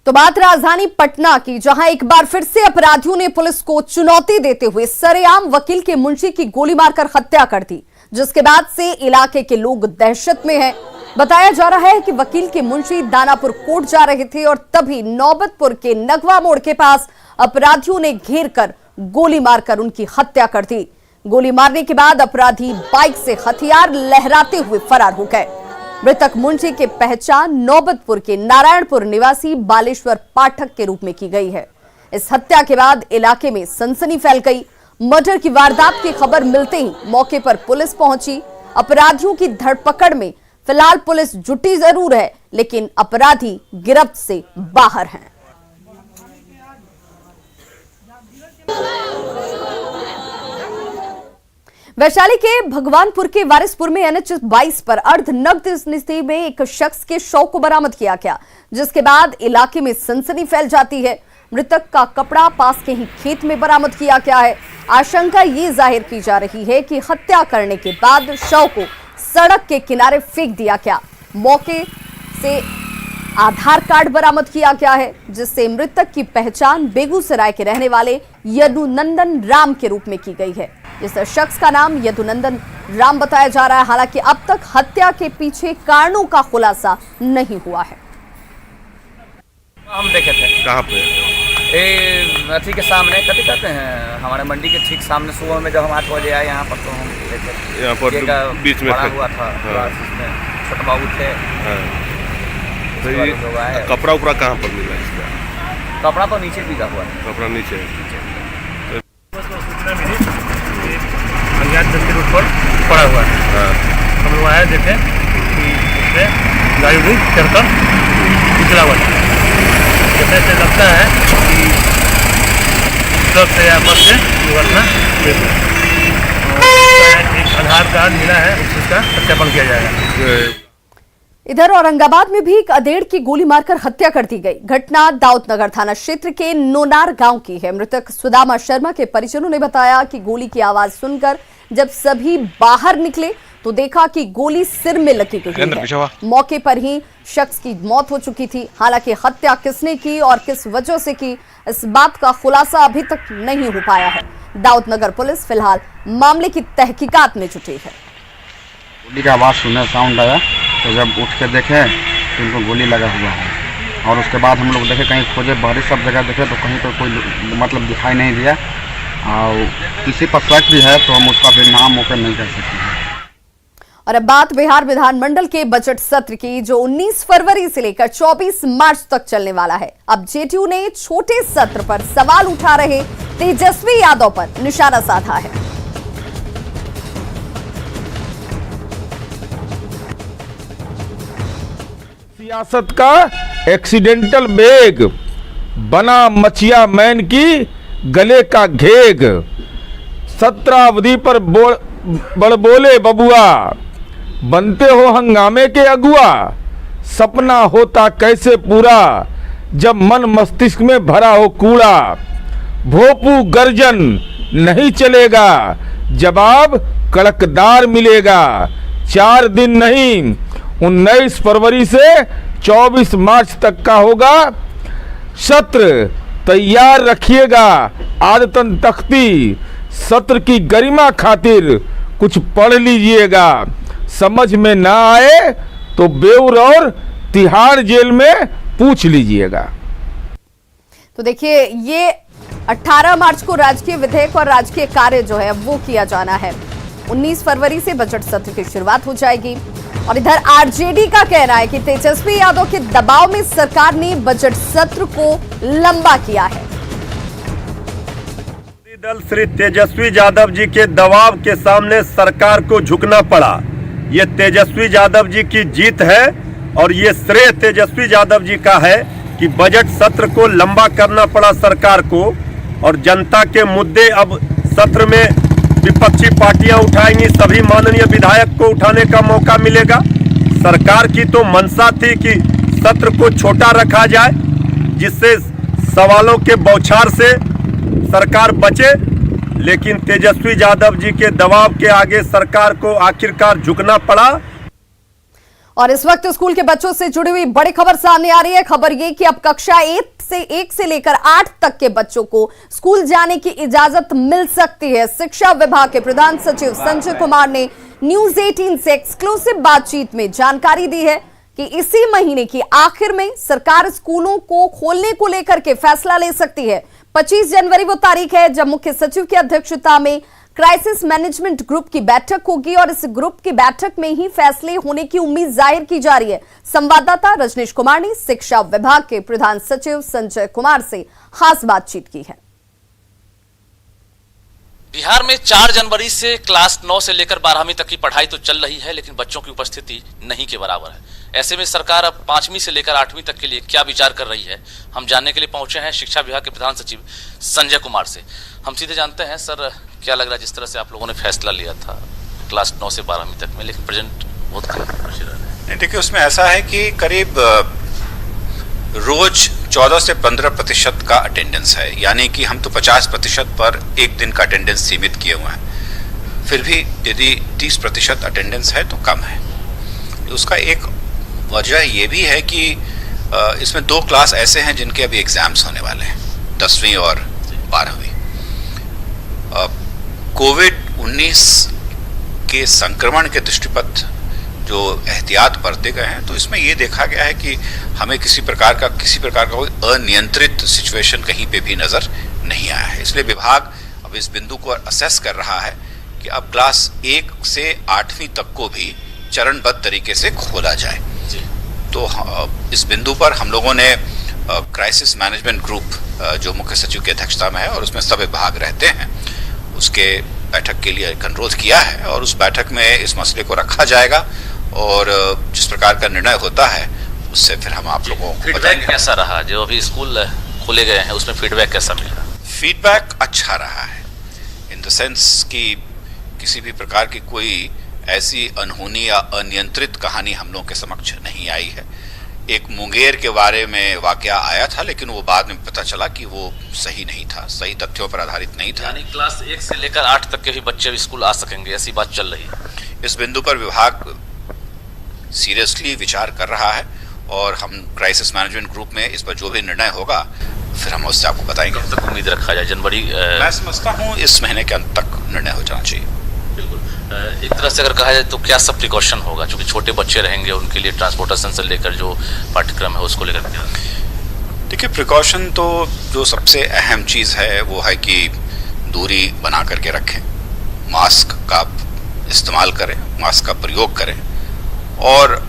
तो बात राजधानी पटना की, जहां एक बार फिर से अपराधियों ने पुलिस को चुनौती देते हुए सरेआम वकील के मुंशी की गोली मारकर हत्या कर दी, जिसके बाद से इलाके के लोग दहशत में हैं। बताया जा रहा है कि वकील के मुंशी दानापुर कोर्ट जा रहे थे और तभी नौबतपुर के नगवा मोड़ के पास अपराधियों ने घेर कर गोली मारकर उनकी हत्या कर दी। गोली मारने के बाद अपराधी बाइक से हथियार लहराते हुए फरार हो गए। मृतक मुंशी की पहचान नौबतपुर के नारायणपुर निवासी बालेश्वर पाठक के रूप में की गई है। इस हत्या के बाद इलाके में सनसनी फैल गई। मर्डर की वारदात की खबर मिलते ही मौके पर पुलिस पहुंची। अपराधियों की धरपकड़ में फिलहाल पुलिस जुटी जरूर है, लेकिन अपराधी गिरफ्त से बाहर हैं। वैशाली के भगवानपुर के वारिसपुर में NH 22 पर अर्धनग्न स्थिति में एक शख्स के शव को बरामद किया गया, जिसके बाद इलाके में सनसनी फैल जाती है। मृतक का कपड़ा पास के ही खेत में बरामद किया गया है। आशंका ये जाहिर की जा रही है कि हत्या करने के बाद शव को सड़क के किनारे फेंक दिया गया। मौके से आधार कार्ड बरामद किया गया है, जिससे मृतक की पहचान बेगूसराय के रहने वाले यदुनंदन राम के रूप में की गई है। इस शख्स का नाम यदुनंदन राम बताया जा रहा है। हालांकि अब तक हत्या के पीछे कारणों का खुलासा नहीं हुआ है। हम देखे थे कहाँ पे? अथी के सामने कथी कहते हैं, हमारे मंडी के ठीक सामने सुबह में जब हम 8 बजे आए यहाँ पर, तो हम देखे यहाँ पर बीच में पड़ा हुआ था। हाँ। छोटे बाबू थे। हाँ। तो ये कपड़ा उपड़ा कहाँ पर मिला इसका? कपड़ा तो नीचे भीगा हुआ है। कपड़ा नीचे रोड पर पड़ा हुआ है। हाँ। हम लोग आए देखे कि गाड़ी उड़ी चढ़कर निकला हुआ था। जैसे ऐसे लगता है कि ट्रक से या बस से दुर्घटना हुई है। एक आधार कार्ड मिला है, उसका सत्यापन किया जाएगा। इधर औरंगाबाद में भी एक अधेड़ की गोली मारकर हत्या कर दी गई। घटना दाऊदनगर थाना क्षेत्र के नोनार गांव की है। मृतक सुदामा शर्मा के परिजनों ने बताया कि गोली की आवाज सुनकर जब सभी बाहर निकले तो देखा कि गोली सिर में लगी हुई है। मौके पर ही शख्स की मौत हो चुकी थी। हालांकि हत्या किसने की और किस वजह से की, इस बात का खुलासा अभी तक नहीं हो पाया है। दाऊदनगर पुलिस फिलहाल मामले की तहकीकात में जुटी है। गोली का आवाज़ सुना, साउंड आया, तो जब उठ के देखे तो उनको गोली लगा हुआ है। और उसके बाद हम लोग देखे, कहीं खोजे, बाहरी सब जगह देखे तो कहीं पर कोई मतलब दिखाई नहीं दिया। और किसी पर शक भी है तो हम उसका भी नाम ओपन नहीं कर सकते हैं। और अब बात बिहार विधानमंडल के बजट सत्र की, जो 19 फरवरी से लेकर 24 मार्च तक चलने वाला है। अब जेडीयू ने छोटे सत्र पर सवाल उठा रहे तेजस्वी यादव पर निशाना साधा है। सियासत का एक्सीडेंटल बेग बना मचिया मैन की गले का घेग। सत्र अवधि पर बड़बोले बबुआ, बनते हो हंगामे के अगुआ। सपना होता कैसे पूरा जब मन मस्तिष्क में भरा हो कूड़ा। भोपू गर्जन नहीं चलेगा, जवाब कड़कदार मिलेगा। 4 दिन नहीं, 19 फरवरी से 24 मार्च तक का होगा सत्र। तैयार रखिएगा आदतन तख्ती। सत्र की गरिमा खातिर कुछ पढ़ लीजिएगा। समझ में ना आए तो बेऊर और तिहाड़ जेल में पूछ लीजिएगा। तो देखिए, ये 18 मार्च को राजकीय विधेयक और राजकीय कार्य जो है वो किया जाना है। 19 फरवरी से बजट सत्र की शुरुआत हो जाएगी। और इधर आरजेडी का कहना है कि तेजस्वी यादव के दबाव में सरकार ने बजट सत्र को लंबा किया है। दल श्री तेजस्वी यादव जी के दबाव के सामने सरकार को झुकना पड़ा। ये तेजस्वी यादव जी की जीत है और ये श्रेय तेजस्वी यादव जी का है कि बजट सत्र को लंबा करना पड़ा सरकार को। और जनता के मुद्दे अब सत्र में विपक्षी पार्टियां उठाएंगी, सभी माननीय विधायक को उठाने का मौका मिलेगा। सरकार की तो मंशा थी कि सत्र को छोटा रखा जाए, जिससे सवालों के बौछार से सरकार बचे, लेकिन तेजस्वी यादव जी के दबाव के आगे सरकार को आखिरकार झुकना पड़ा। और इस वक्त स्कूल के बच्चों से जुड़ी हुई बड़ी खबर सामने आ रही है। खबर ये कि अब कक्षा 1 से लेकर 8 तक के बच्चों को स्कूल जाने की इजाजत मिल सकती है। शिक्षा विभाग के प्रधान सचिव संजय कुमार ने न्यूज 18 से एक्सक्लूसिव बातचीत में जानकारी दी है कि इसी महीने की आखिर में सरकार स्कूलों को खोलने को लेकर के फैसला ले सकती है। 25 जनवरी वो तारीख है जब मुख्य सचिव की अध्यक्षता में क्राइसिस मैनेजमेंट ग्रुप की बैठक होगी और इस ग्रुप की बैठक में ही फैसले होने की उम्मीद जाहिर की जा रही है। संवाददाता रजनीश कुमार ने शिक्षा विभाग के प्रधान सचिव संजय कुमार से खास बातचीत की है। बिहार में 4 जनवरी से क्लास 9 से लेकर 12वीं तक की पढ़ाई तो चल रही है, लेकिन बच्चों की उपस्थिति नहीं के बराबर है। ऐसे में सरकार अब 5वीं से लेकर 8वीं तक के लिए क्या विचार कर रही है, हम जानने के लिए पहुंचे हैं शिक्षा विभाग के प्रधान सचिव संजय कुमार से। हम सीधे जानते हैं, सर क्या लग रहा है जिस तरह से आप लोगों ने फैसला लिया था क्लास 9 से 12वीं तक में, लेकिन प्रेजेंट बहुत कम नहीं। देखिए, उसमें ऐसा है कि करीब रोज 14 से 15% का अटेंडेंस है, यानी कि हम तो 50% पर एक दिन का अटेंडेंस सीमित किए हुए हैं। फिर भी यदि 30% अटेंडेंस है तो कम है। उसका एक वजह ये भी है कि इसमें 2 क्लास ऐसे हैं जिनके अभी एग्जाम्स होने वाले हैं, 10वीं और 12वीं। कोविड-19 के संक्रमण के दृष्टिपथ जो एहतियात बरते गए हैं, तो इसमें ये देखा गया है कि हमें किसी प्रकार का कोई अनियंत्रित सिचुएशन कहीं पे भी नजर नहीं आया है। इसलिए विभाग अब इस बिंदु को असेस कर रहा है कि अब क्लास 1 से 8वीं तक को भी चरणबद्ध तरीके से खोला जाए। तो इस बिंदु पर हम लोगों ने क्राइसिस मैनेजमेंट ग्रुप जो मुख्य सचिव की अध्यक्षता में है और उसमें सब विभाग रहते हैं, उसके बैठक के लिए एक अनुरोध किया है और उस बैठक में इस मसले को रखा जाएगा और जिस प्रकार का निर्णय होता है उससे फिर हम आप लोगों को बताएंगे। कैसा रहा जो अभी स्कूल खोले गए हैं, उसमें फीडबैक कैसा मिला? फीडबैक अच्छा रहा है, इन द सेंस कि किसी भी प्रकार की कोई ऐसी अनहोनी या अनियंत्रित कहानी हम लोगों के समक्ष नहीं आई है। एक मुंगेर के बारे में वाकया आया था, लेकिन वो बाद में पता चला कि वो सही नहीं था, सही तथ्यों पर आधारित नहीं था। यानी क्लास 1 से लेकर 8 तक के भी बच्चे स्कूल आ सकेंगे, ऐसी बात चल रही है। इस बिंदु पर विभाग सीरियसली विचार कर रहा है और हम क्राइसिस मैनेजमेंट ग्रुप में इस पर जो भी निर्णय होगा फिर हम उससे आपको बताएंगे। कब तक उम्मीद रखा जाए? जनवरी? मैं समझता हूँ इस महीने के अंत तक निर्णय हो जाना चाहिए। बिल्कुल। एक तरह से अगर कहा जाए तो क्या सब प्रिकॉशन होगा, क्योंकि छोटे बच्चे रहेंगे, उनके लिए ट्रांसपोर्टेशन से लेकर जो पाठ्यक्रम है उसको लेकर क्या? देखिए, प्रिकॉशन तो जो सबसे अहम चीज़ है वो है कि दूरी बना करके रखें, मास्क का इस्तेमाल करें, मास्क का प्रयोग करें और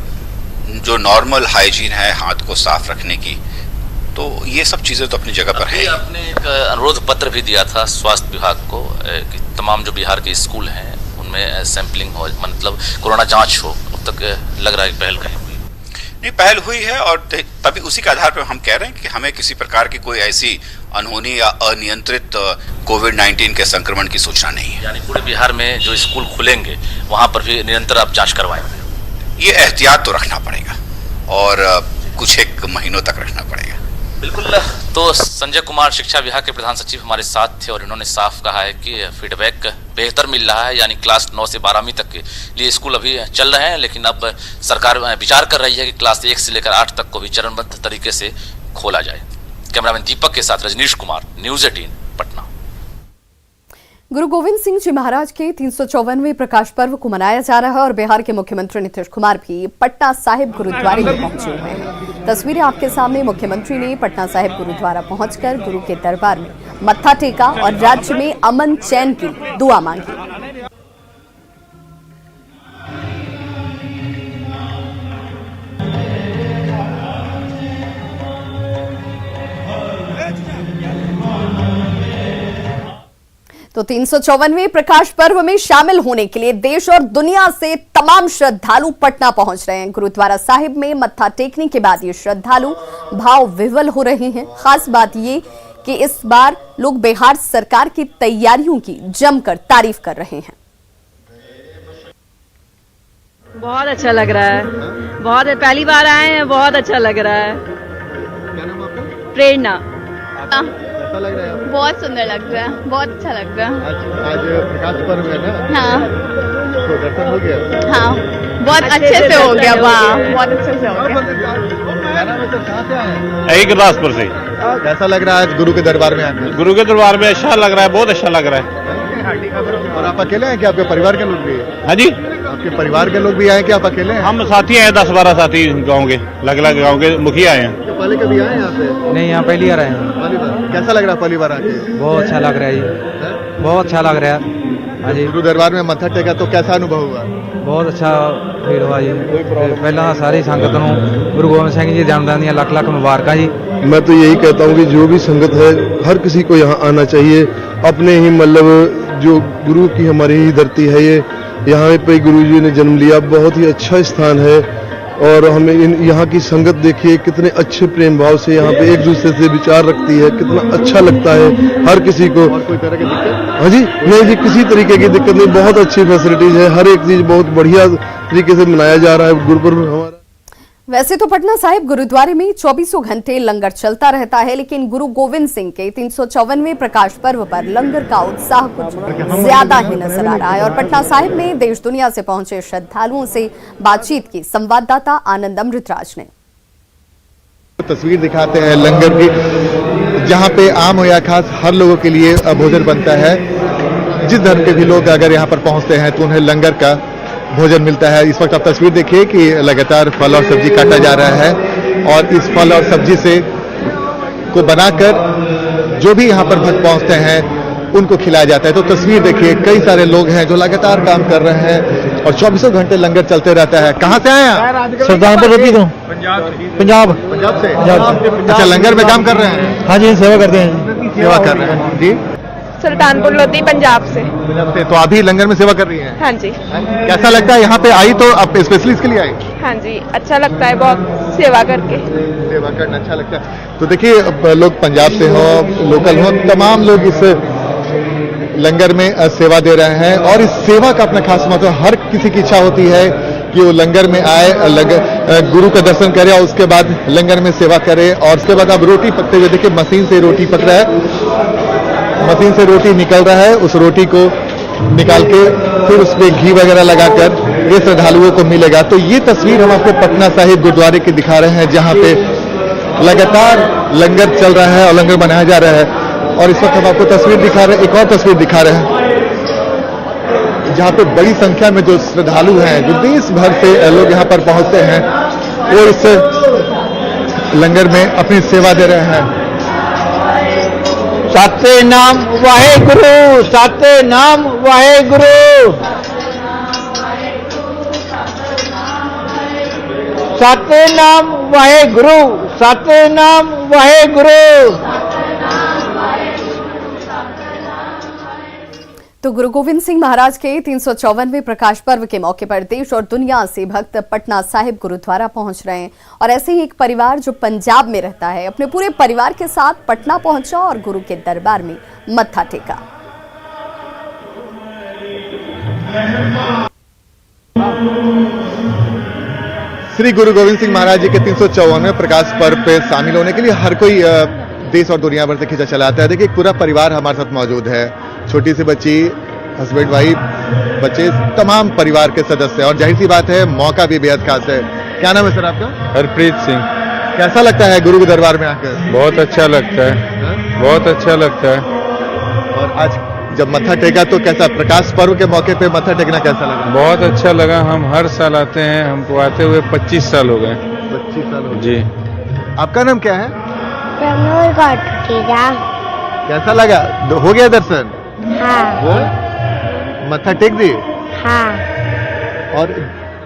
जो नॉर्मल हाइजीन है हाथ को साफ रखने की, तो ये सब चीज़ें तो अपनी जगह पर है। आपने एक अनुरोध पत्र भी दिया था स्वास्थ्य विभाग को कि तमाम जो बिहार के स्कूल हैं उनमें सैंपलिंग हो, मतलब कोरोना जांच हो। अब तक लग रहा है कि पहल कहीं हुई नहीं? पहल हुई है और तभी उसी के आधार पर हम कह रहे हैं कि हमें किसी प्रकार की कोई ऐसी अनहोनी या अनियंत्रित कोविड-19 के संक्रमण की सूचना नहीं है। यानी पूरे बिहार में जो स्कूल खुलेंगे वहां पर भी निरंतर आप जांच करवाएंगे? ये एहतियात तो रखना पड़ेगा और कुछ एक महीनों तक रखना पड़ेगा। बिल्कुल। तो संजय कुमार शिक्षा विभाग के प्रधान सचिव हमारे साथ थे और इन्होंने साफ कहा है कि फीडबैक बेहतर मिल रहा है, यानी क्लास 9 से 12वीं तक के लिए स्कूल अभी चल रहे हैं, लेकिन अब सरकार विचार कर रही है कि क्लास 1 से लेकर 8 तक को भी चरणबद्ध तरीके से खोला जाए। कैमरामैन दीपक के साथ रजनीश कुमार, न्यूज 18 पटना। गुरु गोविंद सिंह जी महाराज के 354वें प्रकाश पर्व को मनाया जा रहा है और बिहार के मुख्यमंत्री नीतीश कुमार भी पटना साहिब गुरुद्वारे में पहुंचे हुए हैं। तस्वीरें आपके सामने। मुख्यमंत्री ने पटना साहिब गुरुद्वारा पहुंचकर गुरु के दरबार में मत्था टेका और राज्य में अमन चैन की दुआ मांगी। तो 354वें प्रकाश पर्व में शामिल होने के लिए देश और दुनिया से तमाम श्रद्धालु पटना पहुंच रहे हैं। गुरुद्वारा साहिब में मत्था टेकने के बाद ये श्रद्धालु भाव विह्वल हो रहे हैं। खास बात ये कि इस बार लोग बिहार सरकार की तैयारियों की जमकर तारीफ कर रहे हैं। बहुत अच्छा लग रहा है, बहुत पहली बार आए हैं, बहुत अच्छा लग रहा है। प्रेरणा। कैसा लग रहा है? बहुत सुंदर लग रहा है, बहुत अच्छा लग रहा है। आज प्रकाश पर्व है ना? हाँ तो दर्शन हो गया? हाँ, बहुत अच्छे से हो गया। वाह, बहुत अच्छे से हो गया। कहाँ से आए? यही गुरदासपुर से। कैसा लग रहा है आज गुरु के दरबार में आकर? गुरु के दरबार में अच्छा लग रहा है, बहुत अच्छा लग रहा है। और आप अकेले हैं कि आपके परिवार के लोग भी हैं? हाँ जी, आपके परिवार के लोग भी आए कि आप अकेले हैं? हम साथी हैं, 10-12 साथी गाँव के, अलग अलग गाँव के मुखिया आए हैं। तो पहले कभी आए यहाँ पे? नहीं, यहाँ पहली बार आए हैं। पहली बार। कैसा लग रहा है पहली बार आके? बहुत अच्छा लग रहा है जी, बहुत अच्छा लग रहा है। हाँ जी, गुरु दरबार में मत्था टेका तो कैसा अनुभव हुआ? बहुत अच्छा फील हुआ जी। पहला सारी संगत ਨੂੰ गुरु गोबिंद सिंह जी जन्मदिन ਦੀਆਂ ਲੱਖ ਲੱਖ ਮੁਬਾਰਕਾਂ जी। मैं तो यही कहता हूँ कि जो भी संगत है हर किसी को यहाँ आना चाहिए। अपने ही मतलब जो गुरु की हमारी ही धरती है, ये यहाँ पे गुरु जी ने जन्म लिया, बहुत ही अच्छा स्थान है। और हमें यहाँ की संगत देखिए कितने अच्छे प्रेम भाव से यहाँ पे एक दूसरे से विचार रखती है, कितना अच्छा लगता है हर किसी को। और कोई तरह की दिक्कत? हाँ जी, नहीं जी, किसी तरीके की दिक्कत नहीं, बहुत अच्छी फैसिलिटीज है, हर एक चीज बहुत बढ़िया तरीके से मनाया जा रहा है गुरुपर्व हमारा। वैसे तो पटना साहिब गुरुद्वारे में 24 घंटे लंगर चलता रहता है, लेकिन गुरु गोविंद सिंह के 354वें प्रकाश पर्व पर लंगर का उत्साह कुछ ज्यादा ही नजर आ रहा है। और पटना साहिब में देश दुनिया से पहुंचे श्रद्धालुओं से बातचीत की संवाददाता आनंद अमृतराज ने। तस्वीर दिखाते हैं लंगर की, जहाँ पे आम हो या खास हर लोगों के लिए भोजन बनता है। जिस धर्म के भी लोग अगर यहाँ पर पहुँचते हैं तो उन्हें लंगर का भोजन मिलता है। इस वक्त आप तस्वीर देखिए कि लगातार फल और सब्जी काटा जा रहा है और इस फल और सब्जी से को बनाकर जो भी यहाँ पर भक्त पहुँचते हैं उनको खिलाया जाता है। तो तस्वीर देखिए, कई सारे लोग हैं जो लगातार काम कर रहे हैं और 24 घंटे लंगर चलते रहता है। कहाँ से आए आप? सुल्तानपुर लोधी तो पंजाब से। अच्छा, लंगर में काम कर रहे हैं? हाँ जी, सेवा करते हैं। सेवा कर रहे हैं जी। सुल्तानपुर लोधी पंजाब से। तो अभी लंगर में सेवा कर रही हैं? हाँ जी। कैसा लगता है यहाँ पे आई तो आप स्पेशली इसके लिए आई? हाँ जी, अच्छा लगता है बहुत सेवा करके। सेवा करना अच्छा लगता है। तो देखिए, लोग पंजाब से हो, लोकल हो, तमाम लोग इस लंगर में सेवा दे रहे हैं और इस सेवा का अपना खास महत्व। हर किसी की इच्छा होती है कि वो लंगर में आए, गुरु का दर्शन करे और उसके बाद लंगर में सेवा करे। और उसके बाद अब रोटी पकते हुए देखिए, मशीन से रोटी पक रहा है, मशीन से रोटी निकल रहा है। उस रोटी को निकाल के फिर उसमें घी वगैरह लगाकर ये श्रद्धालुओं को मिलेगा। तो ये तस्वीर हम आपको पटना साहिब गुरुद्वारे की दिखा रहे हैं, जहाँ पे लगातार लंगर चल रहा है और लंगर बनाया जा रहा है। और इस वक्त हम आपको तस्वीर दिखा रहे हैं, एक और तस्वीर दिखा रहे हैं, जहाँ पे बड़ी संख्या में जो श्रद्धालु हैं, जो देश भर से लोग यहाँ पर पहुंचते हैं, वो इस लंगर में अपनी सेवा दे रहे हैं। सतनाम वाहेगुरु, सतनाम वाहेगुरु, सतनाम वाहेगुरु, सतनाम वाहेगुरु। तो गुरु गोविंद सिंह महाराज के 354वें प्रकाश पर्व के मौके पर देश और दुनिया से भक्त पटना साहिब गुरुद्वारा पहुंच रहे हैं। और ऐसे ही एक परिवार जो पंजाब में रहता है, अपने पूरे परिवार के साथ पटना पहुंचा और गुरु के दरबार में मत्था टेका। श्री गुरु गोविंद सिंह महाराज जी के 354वें प्रकाश पर्व पे शामिल होने के लिए हर कोई देश और दुनिया भर से खींचा चला आता है। देखिए, पूरा परिवार हमारे साथ मौजूद है, छोटी सी बच्ची, हस्बैंड वाइफ, बच्चे, तमाम परिवार के सदस्य। और जाहिर सी बात है, मौका भी बेहद खास है। क्या नाम है सर आपका? हरप्रीत सिंह। कैसा लगता है गुरु के दरबार में आकर? बहुत अच्छा लगता है, बहुत अच्छा लगता है। और आज जब मत्था टेका तो कैसा, प्रकाश पर्व के मौके पे मत्था टेकना कैसा लगा? बहुत अच्छा लगा। हम हर साल आते हैं, हमको आते हुए 25 साल हो गए। 25 साल हो जी। आपका नाम क्या है? प्रमोद। कैसा लगा, हो गया दर्शन? हाँ। मत्था टेक दी? हाँ। और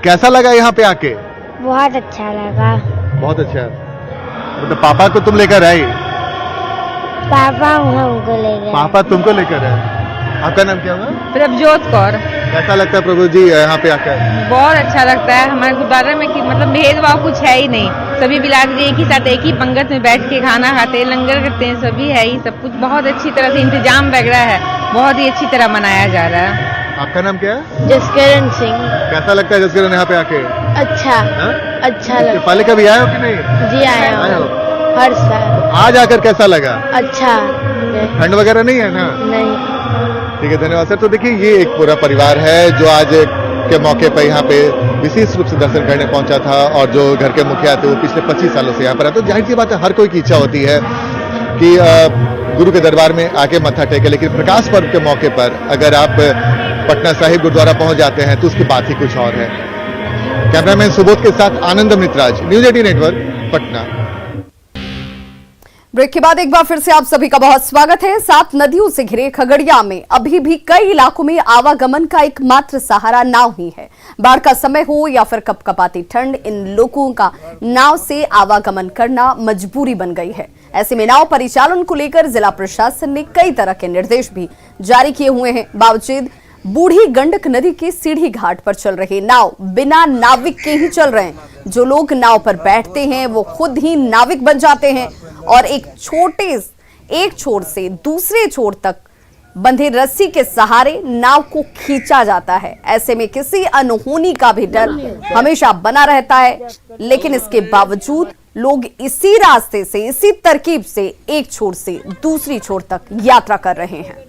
कैसा लगा यहाँ पे आके? बहुत अच्छा लगा। बहुत अच्छा। मतलब पापा को तुम लेकर आई? पापा हमको ले गए। पापा तुमको लेकर आए। आपका नाम क्या हुआ? प्रभजोत कौर। कैसा लगता है प्रभु जी यहाँ पे आकर? बहुत अच्छा लगता है। हमारे गुरुद्वारा में कि मतलब भेदभाव कुछ है ही नहीं, सभी बिरादरी एक ही साथ एक ही पंगत में बैठ के खाना खाते हैं, लंगर करते हैं, सभी है ही, सब कुछ बहुत अच्छी तरह से इंतजाम वगैरह है, बहुत ही अच्छी तरह मनाया जा रहा है। आपका नाम क्या है? जसकरण सिंह। कैसा लगता है जसकरण यहाँ पे आके? अच्छा। हा? अच्छा लगता है। पहले कभी आए हो कि नहीं? जी आए हो। हर साल। आज आकर कैसा लगा? अच्छा। ठंड वगैरह नहीं है ना? नहीं। ठीक है, धन्यवाद सर। तो देखिए ये एक पूरा परिवार है जो आज के मौके पर यहाँ पे विशेष रूप से दर्शन करने पहुंचा था, और जो घर के मुखिया थे वो पिछले 25 सालों से यहाँ पर आते। तो जाहिर सी बात है, हर कोई की इच्छा होती है कि गुरु के दरबार में आके मत्था टेके, लेकिन प्रकाश पर्व के मौके पर अगर आप पटना साहिब गुरुद्वारा पहुंच जाते हैं तो उसकी बात ही कुछ और है। कैमरामैन सुबोध के साथ Anand Amritraj, news 18 network, Patna. Break के बाद एक बार फिर से आप सभी का बहुत स्वागत है। 7 नदियों से घिरे खगड़िया में अभी भी कई इलाकों में आवागमन का एकमात्र सहारा नाव ही है। बाढ़ का समय हो या फिर कपकपाती ठंड, इन लोगों का नाव से आवागमन करना मजबूरी बन गई है। ऐसे में नाव परिचालन को लेकर जिला प्रशासन ने कई तरह के निर्देश भी जारी किए हुए हैं। बावजूद बूढ़ी गंडक नदी के सीढ़ी घाट पर चल रहे नाव बिना नाविक के ही चल रहे हैं। जो लोग नाव पर बैठते हैं वो खुद ही नाविक बन जाते हैं और एक छोर से दूसरे छोर तक बंधे रस्सी के सहारे नाव को खींचा जाता है। ऐसे में किसी अनहोनी का भी डर हमेशा बना रहता है, लेकिन इसके बावजूद लोग इसी रास्ते से, इसी तरकीब से एक छोर से दूसरी छोर तक यात्रा कर रहे हैं।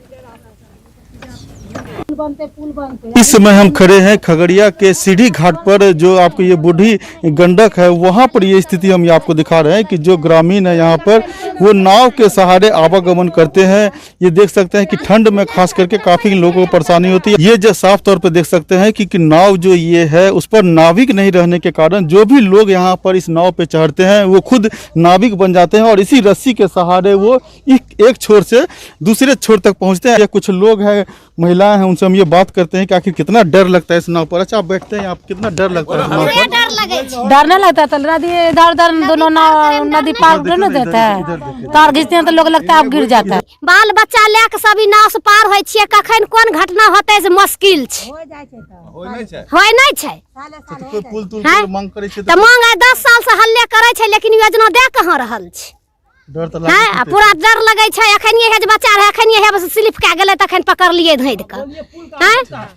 इस समय हम खड़े हैं खगड़िया के सीढ़ी घाट पर। जो आपको ये बूढ़ी गंडक है, वहाँ पर ये स्थिति हम आपको दिखा रहे हैं कि जो ग्रामीण है यहाँ पर वो नाव के सहारे आवागमन करते हैं। ये देख सकते हैं कि ठंड में खास करके काफी लोगों को परेशानी होती है। ये जो साफ तौर पर देख सकते हैं कि नाव जो ये है उस पर नाविक नहीं रहने के कारण जो भी लोग यहाँ पर इस नाव पे चढ़ते हैं वो खुद नाविक बन जाते हैं और इसी रस्सी के सहारे वो एक छोर से दूसरे छोर तक पहुँचते हैं। ये कुछ लोग हैं, महिलाएं हैं, उनसे हम ये बात करते हैं कि आखिर कितना डर लगता है इस नाव पर। अच्छा, आप बैठते हैं, आप कितना डर लगता है इस नाव पर? डर नहीं लगता, तो नदी इधर उधर दोनों नदी पार नहीं देता है, तार खींचते हैं तो लोग लगता है आप गिर जाता है। बाल बच्चा लेके सभी नाव से पार होय छियै, कखन कोन घटना होते से मुश्किल छै, होय नहीं छै। कोई पुल तुल के मांग करे छै त मांग 10 साल से हल्ले करे छै, लेकिन योजना दे कहां रहल छै। डर त लागे छै, पूरा डर लगे छै। अखन ये है जे बच्चा रहे, अखन ये है बस स्लिप के गेले तखन पकड़ लिए धैद के। हैं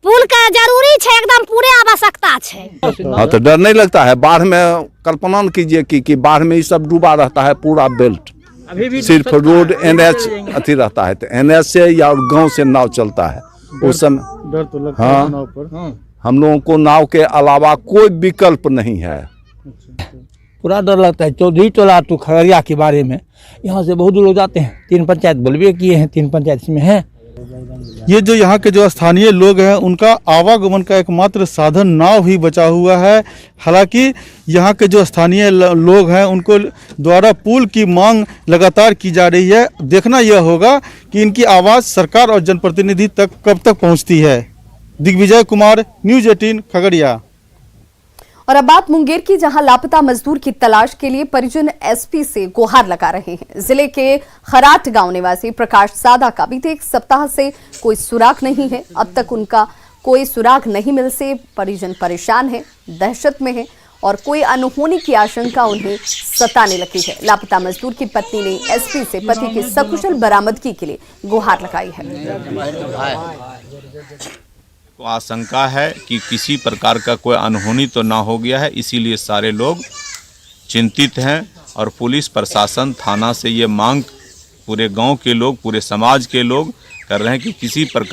पुल का जरूरी छै, एकदम पूरे आवश्यकता छै। हाँ, तो डर नहीं लगता है। बाढ़ में कल्पना कीजिए कि बाढ़ में ये सब डूबा रहता है, पूरा बेल्ट सिर्फ रोड NH अथी रहता है, तो NH से या गांव से नाव चलता है। उस समय डर तो लगता है नाव पर। हम लोगों को नाव के अलावा कोई विकल्प नहीं है। पूरा डर लगता है। चौधरी टोला तो खगड़िया के बारे में यहाँ से बहुत लोग जाते हैं। 3 पंचायत बोलबे किए हैं, 3 पंचायत इसमें है। ये जो यहाँ के जो स्थानीय लोग हैं उनका आवागमन का एकमात्र साधन नाव ही बचा हुआ है। हालांकि यहाँ के जो स्थानीय लोग हैं उनको द्वारा पुल की मांग लगातार की जा रही है। देखना यह होगा कि इनकी आवाज़ सरकार और जनप्रतिनिधि तक कब तक पहुँचती है। दिग्विजय कुमार, न्यूज 18 खगड़िया। और अब बात मुंगेर की, जहां लापता मजदूर की तलाश के लिए परिजन एसपी से गुहार लगा रहे हैं। जिले के खराट गांव निवासी प्रकाश सादा का बीते 1 सप्ताह से कोई सुराग नहीं है। अब तक उनका कोई सुराग नहीं मिलने से परिजन परेशान है, दहशत में है और कोई अनहोनी की आशंका उन्हें सताने लगी है। लापता मजदूर की पत्नी ने एसपी से पति की सकुशल बरामदगी के लिए गुहार लगाई है। को आशंका है कि किसी प्रकार का कोई अनहोनी तो ना हो गया है, इसीलिए सारे लोग चिंतित हैं और पुलिस प्रशासन थाना से ये मांग पूरे गांव के लोग, पूरे समाज के लोग कर रहे हैं कि किसी प्रकार